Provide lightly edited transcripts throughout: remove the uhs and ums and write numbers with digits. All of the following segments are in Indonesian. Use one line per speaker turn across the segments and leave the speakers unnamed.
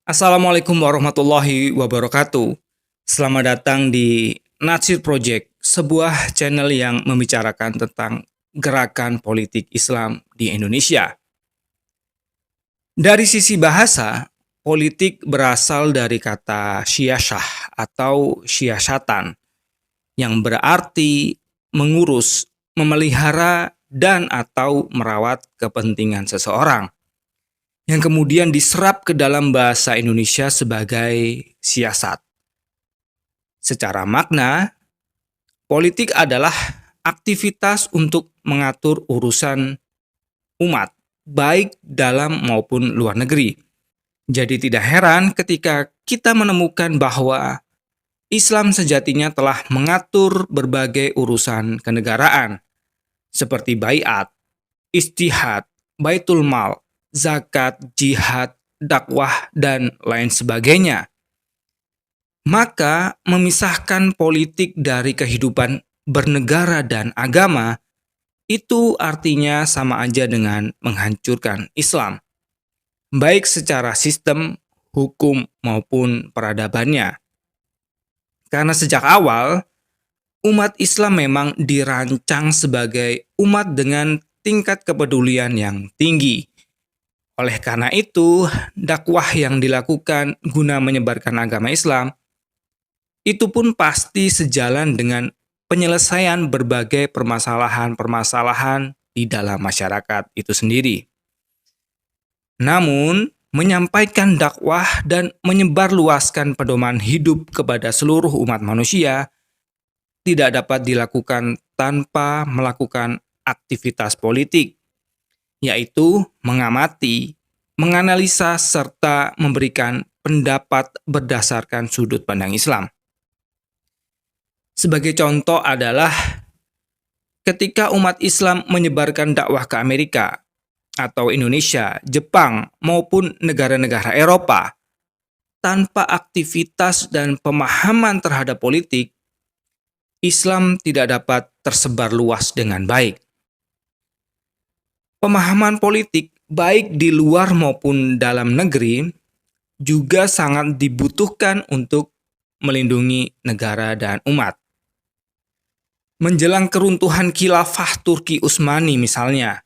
Assalamualaikum warahmatullahi wabarakatuh. Selamat datang di Natsir Project, sebuah channel yang membicarakan tentang gerakan politik Islam di Indonesia. Dari sisi bahasa, politik berasal dari kata syiasah atau syiasatan yang berarti mengurus, memelihara, dan atau merawat kepentingan seseorang yang kemudian diserap ke dalam bahasa Indonesia sebagai siasat. Secara makna, politik adalah aktivitas untuk mengatur urusan umat, baik dalam maupun luar negeri. Jadi tidak heran ketika kita menemukan bahwa Islam sejatinya telah mengatur berbagai urusan kenegaraan, seperti baiat, istihad, baitul mal, zakat, jihad, dakwah, dan lain sebagainya. Maka memisahkan politik dari kehidupan bernegara dan agama itu artinya sama aja dengan menghancurkan Islam, baik secara sistem, hukum, maupun peradabannya. Karena sejak awal, umat Islam memang dirancang sebagai umat dengan tingkat kepedulian yang tinggi. Oleh karena itu, dakwah yang dilakukan guna menyebarkan agama Islam itu pun pasti sejalan dengan penyelesaian berbagai permasalahan-permasalahan di dalam masyarakat itu sendiri. Namun, menyampaikan dakwah dan menyebarluaskan pedoman hidup kepada seluruh umat manusia tidak dapat dilakukan tanpa melakukan aktivitas politik, yaitu mengamati, menganalisa, serta memberikan pendapat berdasarkan sudut pandang Islam. Sebagai contoh adalah ketika umat Islam menyebarkan dakwah ke Amerika atau Indonesia, Jepang, maupun negara-negara Eropa, tanpa aktivitas dan pemahaman terhadap politik, Islam tidak dapat tersebar luas dengan baik. Pemahaman politik, baik di luar maupun dalam negeri, juga sangat dibutuhkan untuk melindungi negara dan umat. Menjelang keruntuhan khilafah Turki Utsmani misalnya,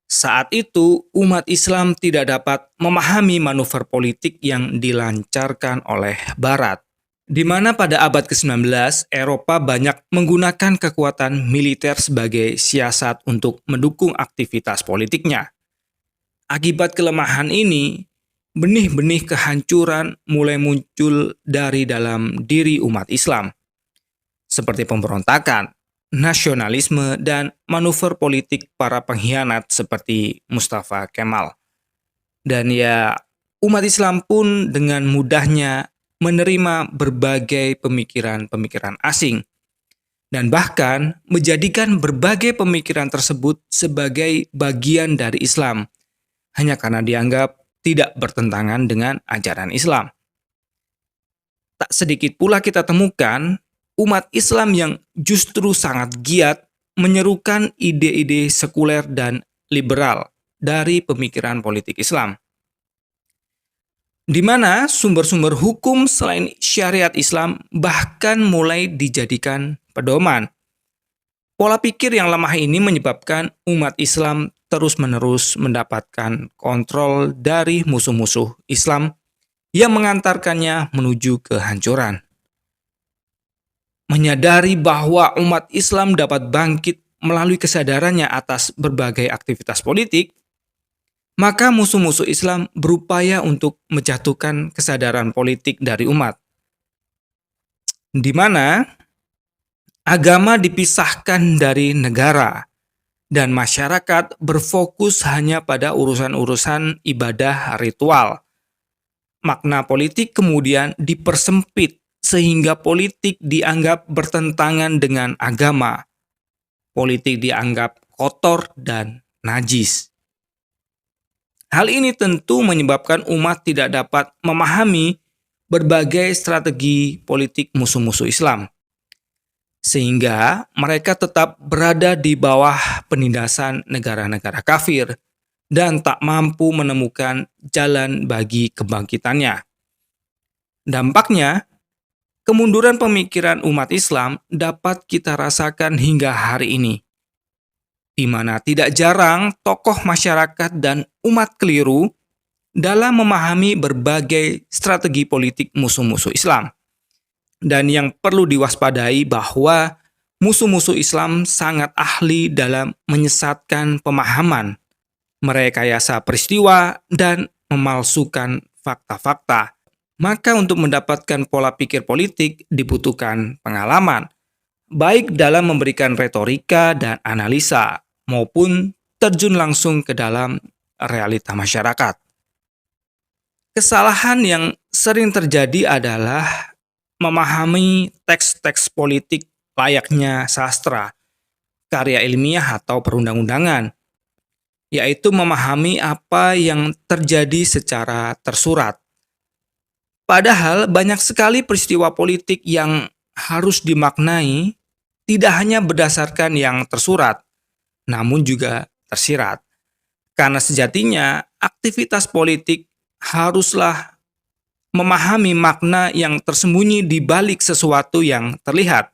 saat itu umat Islam tidak dapat memahami manuver politik yang dilancarkan oleh Barat, di mana pada abad ke-19 Eropa banyak menggunakan kekuatan militer sebagai siasat untuk mendukung aktivitas politiknya. Akibat kelemahan ini, benih-benih kehancuran mulai muncul dari dalam diri umat Islam, seperti pemberontakan, nasionalisme, dan manuver politik para pengkhianat seperti Mustafa Kemal. Dan ya, umat Islam pun dengan mudahnya menerima berbagai pemikiran-pemikiran asing, dan bahkan menjadikan berbagai pemikiran tersebut sebagai bagian dari Islam, hanya karena dianggap tidak bertentangan dengan ajaran Islam. Tak sedikit pula kita temukan umat Islam yang justru sangat giat menyerukan ide-ide sekuler dan liberal dari pemikiran politik Islam, di mana sumber-sumber hukum selain syariat Islam bahkan mulai dijadikan pedoman. Pola pikir yang lemah ini menyebabkan umat Islam terus-menerus mendapatkan kontrol dari musuh-musuh Islam yang mengantarkannya menuju kehancuran. Menyadari bahwa umat Islam dapat bangkit melalui kesadarannya atas berbagai aktivitas politik, maka musuh-musuh Islam berupaya untuk menjatuhkan kesadaran politik dari umat, di mana agama dipisahkan dari negara dan masyarakat berfokus hanya pada urusan-urusan ibadah ritual. Makna politik kemudian dipersempit sehingga politik dianggap bertentangan dengan agama. Politik dianggap kotor dan najis. Hal ini tentu menyebabkan umat tidak dapat memahami berbagai strategi politik musuh-musuh Islam, sehingga mereka tetap berada di bawah penindasan negara-negara kafir dan tak mampu menemukan jalan bagi kebangkitannya. Dampaknya, kemunduran pemikiran umat Islam dapat kita rasakan hingga hari ini, di mana tidak jarang tokoh masyarakat dan umat keliru dalam memahami berbagai strategi politik musuh-musuh Islam. Dan yang perlu diwaspadai bahwa musuh-musuh Islam sangat ahli dalam menyesatkan pemahaman, merekayasa peristiwa, dan memalsukan fakta-fakta. Maka untuk mendapatkan pola pikir politik dibutuhkan pengalaman, baik dalam memberikan retorika dan analisa, maupun terjun langsung ke dalam realita masyarakat. Kesalahan yang sering terjadi adalah memahami teks-teks politik layaknya sastra, karya ilmiah atau perundang-undangan, yaitu memahami apa yang terjadi secara tersurat. Padahal banyak sekali peristiwa politik yang harus dimaknai tidak hanya berdasarkan yang tersurat, namun juga tersirat. Karena sejatinya aktivitas politik haruslah memahami makna yang tersembunyi di balik sesuatu yang terlihat,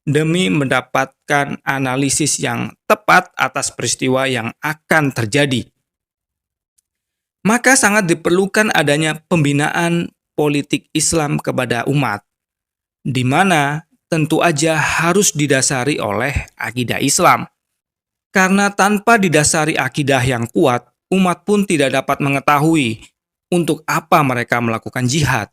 demi mendapatkan analisis yang tepat atas peristiwa yang akan terjadi. Maka sangat diperlukan adanya pembinaan politik Islam kepada umat, di mana tentu aja harus didasari oleh akidah Islam. Karena tanpa didasari akidah yang kuat, umat pun tidak dapat mengetahui untuk apa mereka melakukan jihad,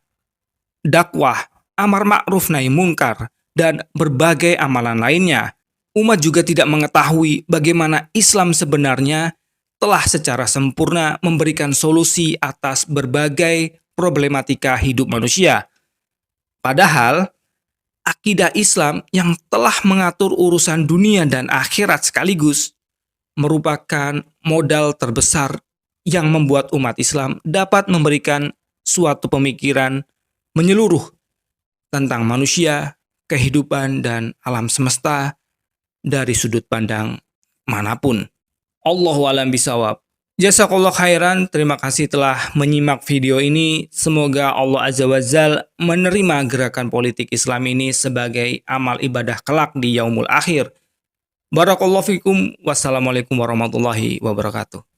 dakwah, amar ma'ruf nahi munkar, dan berbagai amalan lainnya. Umat juga tidak mengetahui bagaimana Islam sebenarnya telah secara sempurna memberikan solusi atas berbagai problematika hidup manusia. Padahal, akidah Islam yang telah mengatur urusan dunia dan akhirat sekaligus merupakan modal terbesar yang membuat umat Islam dapat memberikan suatu pemikiran menyeluruh tentang manusia, kehidupan, dan alam semesta dari sudut pandang manapun. Allahu a'lam bishawab. Jazakallah khairan, terima kasih telah menyimak video ini. Semoga Allah Azza wa Jalla menerima gerakan politik Islam ini sebagai amal ibadah kelak di yaumul akhir. Barakallahu fikum. Wassalamualaikum warahmatullahi wabarakatuh.